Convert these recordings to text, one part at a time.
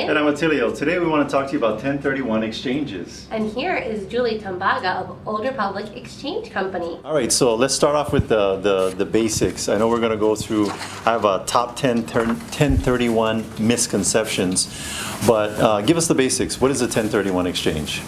And I'm Attilio. Today we want to talk to you about 1031 exchanges. And here is Julie Tumbaga of Old Republic Exchange Company. All right, so let's start off with the basics. I know we're going to go through, I have a top 10 1031 misconceptions, but give us the basics. What is a 1031 exchange?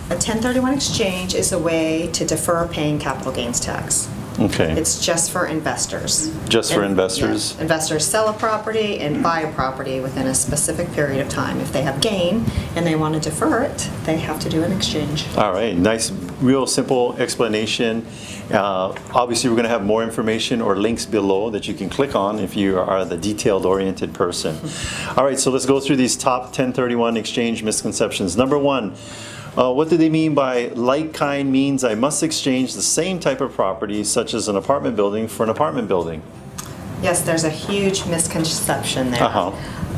A 1031 exchange is a way to defer paying capital gains tax. Okay. It's just for investors. Just for investors? Yes. Investors sell a property and buy a property within a specific period of time. If they have gain and they want to defer it, they have to do an exchange. All right, nice, real simple explanation. Obviously, we're going to have more information or links below that you can click on if you are the detailed-oriented person. All right, so let's go through these top 1031 exchange misconceptions. Number one, what do they mean by like kind means I must exchange the same type of property, such as an apartment building, for an apartment building? Yes, there's a huge misconception there. Uh-huh.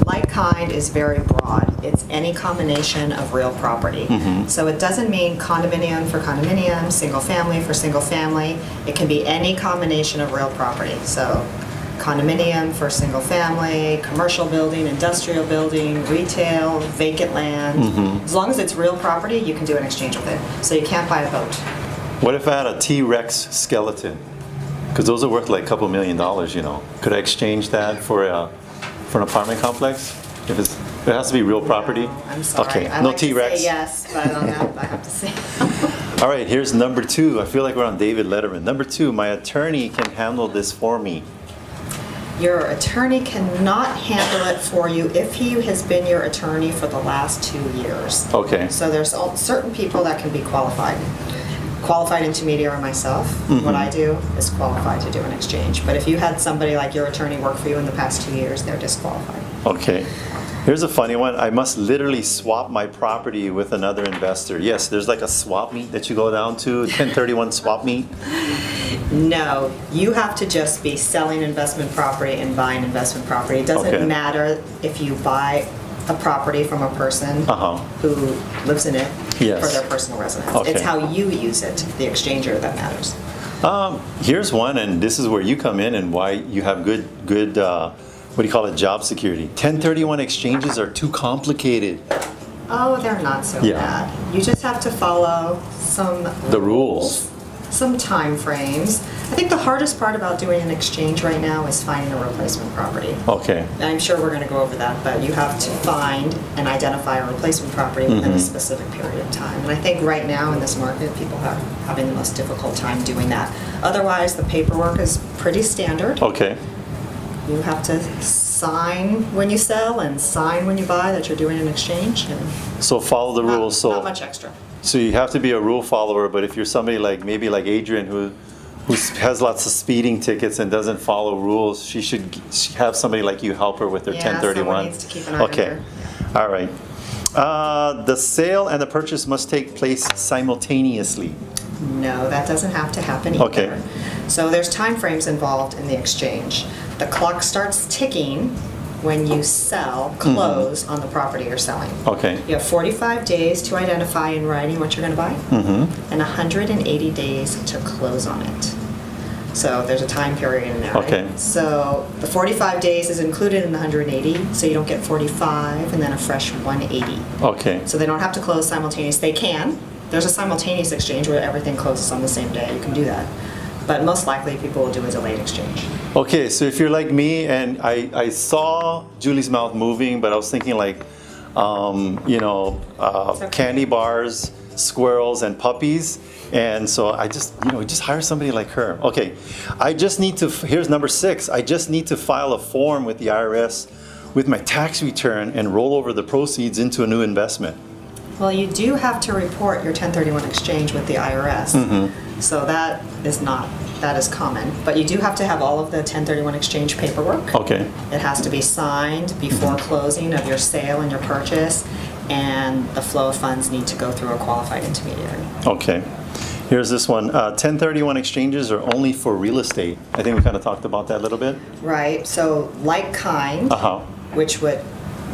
Like kind is very broad. It's any combination of real property. Mm-hmm. So it doesn't mean condominium for condominium, single family for single family. It can be any combination of real property. So condominium for single family, commercial building, industrial building, retail, vacant land. Mm-hmm. As long as it's real property, you can do an exchange with it. So you can't buy a boat. What if I had a T-Rex skeleton? Because those are worth like a couple $1 million, you know. Could I exchange that for an apartment complex? If it has to be real property? No, I'm sorry. Okay, I no like to T-Rex. say yes, but on that I have to say. All right, here's number two. I feel like we're on David Letterman. Number two, my attorney can handle this for me. Your attorney cannot handle it for you if he has been your attorney for the last 2 years. Okay. So there's certain people that can be qualified. Qualified intermediary myself, what I do is qualified to do an exchange. But if you had somebody like your attorney work for you in the past 2 years, they're disqualified. Okay. Here's a funny one. I must literally swap my property with another investor. Yes, there's like a swap meet that you go down to, 1031 swap meet. No, you have to just be selling investment property and buying investment property. It doesn't Okay. matter if you buy a property from a person who lives in it Yes. for their personal residence. Okay. It's how you use it, the exchanger, that matters. Here's one, and this is where you come in and why you have good what do you call it, job security. 1031 exchanges are too complicated. Oh, they're not so Yeah. bad. You just have to follow some The rules. some time frames. I think the hardest part about doing an exchange right now is finding a replacement property. Okay. And I'm sure we're going to go over that, but you have to find and identify a replacement property within a specific period of time. And I think right now in this market, people are having the most difficult time doing that. Otherwise, the paperwork is pretty standard. Okay. You have to sign when you sell and sign when you buy that you're doing an exchange. And So follow the rules. not much extra. So you have to be a rule follower, but if you're somebody like maybe like Adrian who has lots of speeding tickets and doesn't follow rules, she should have somebody like you help her with her Yeah, 1031. someone needs to keep an eye on Okay. her. All right. The sale and the purchase must take place simultaneously. No, that doesn't have to happen either. Okay. So there's time frames involved in the exchange. The clock starts ticking when you close on the property you're selling. Okay. You have 45 days to identify in writing what you're going to buy, and 180 days to close on it. So there's a time period in there. Okay. Right? So the 45 days is included in the 180, so you don't get 45 and then a fresh 180. Okay. So they don't have to close simultaneously. They can. There's a simultaneous exchange where everything closes on the same day. You can do that. But most likely people will do a delayed exchange. Okay, so if you're like me and I saw Julie's mouth moving, but I was thinking like, okay. candy bars, squirrels, and puppies. And so I just hire somebody like her. Okay, here's number 6. I just need to file a form with the IRS with my tax return and roll over the proceeds into a new investment. Well, you do have to report your 1031 exchange with the IRS. So that is common. But you do have to have all of the 1031 exchange paperwork. Okay. It has to be signed before closing of your sale and your purchase, and the flow of funds need to go through a qualified intermediary. Okay. Here's this one. 1031 exchanges are only for real estate. I think we kind of talked about that a little bit. Right. So like kind, which what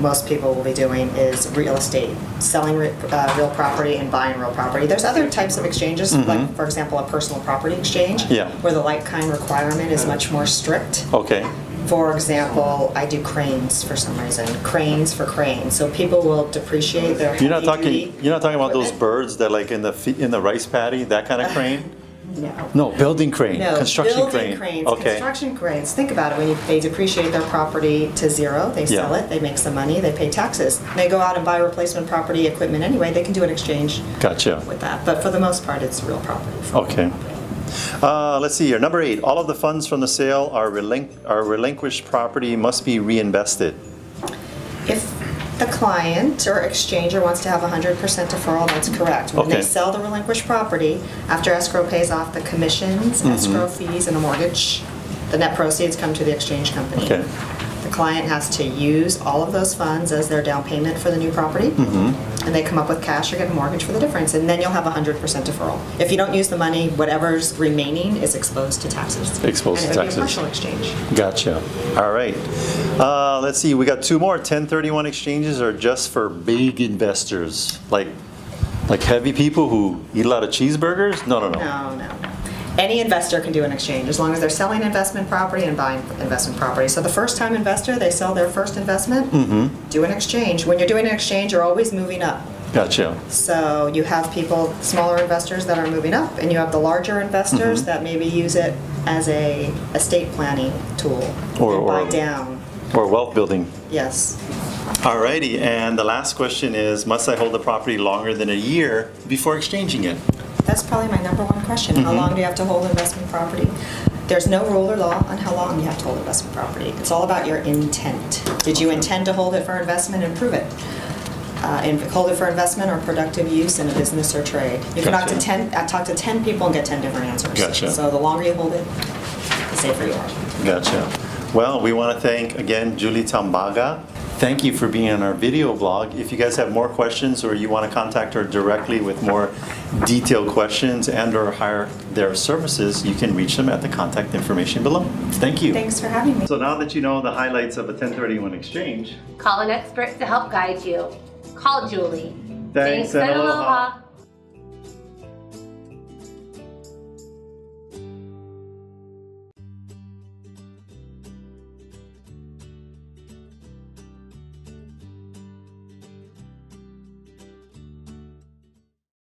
most people will be doing is real estate, selling real property and buying real property. There's other types of exchanges, like for example a personal property exchange, Yeah. where the like kind requirement is much more strict. Okay. For example, I do cranes for some reason, cranes for cranes. So people will depreciate their You're not heavy-duty talking about those equipment. birds that like in the rice paddy, that kind of crane? No. No, building crane, No, construction building crane. cranes, Okay. construction cranes. Think about it. When they depreciate their property to zero, they sell Yeah. it, they make some money, they pay taxes. They go out and buy replacement property equipment anyway. They can do an exchange Gotcha. with that. But for the most part, it's real property. Okay. Let's see here. Number 8. All of the funds from the sale are relinquished property must be reinvested. If the client or exchanger wants to have 100% deferral, that's correct. When Okay. they sell the relinquished property, after escrow pays off the commissions, Mm-hmm. escrow fees, and a mortgage, the net proceeds come to the exchange company. Okay. The client has to use all of those funds as their down payment for the new property, Mm-hmm. and they come up with cash or get a mortgage for the difference, and then you'll have 100% deferral. If you don't use the money, whatever's remaining is exposed to taxes. Exposed to And it would be taxes. a partial exchange. Gotcha. All right. Let's see. We got 2 more. 1031 exchanges are just for big investors, like heavy people who eat a lot of cheeseburgers. No. No. Any investor can do an exchange as long as they're selling investment property and buying investment property. So the first time investor, they sell their first investment, do an exchange. When you're doing an exchange, you're always moving up. Gotcha. So you have people, smaller investors that are moving up, and you have the larger investors that maybe use it as a estate planning tool and buy down. Or wealth building. Yes. Alrighty. And the last question is, must I hold the property longer than a year before exchanging it? That's probably my number one question. How long do you have to hold investment property? There's no rule or law on how long you have to hold investment property. It's all about your intent. Did you intend to hold it for investment and prove it? And hold it for investment or productive use in a business or trade. You can talk to 10 people and get 10 different answers. Gotcha. So the longer you hold it, the safer you are. Gotcha. Well, we want to thank again Julie Tumbaga. Thank you for being on our video blog. If you guys have more questions or you want to contact her directly with more detailed questions and or hire their services, you can reach them at the contact information below. Thank you. Thanks for having me. So now that you know the highlights of a 1031 exchange, Call an expert to help guide you. Call Julie. Thanks and aloha.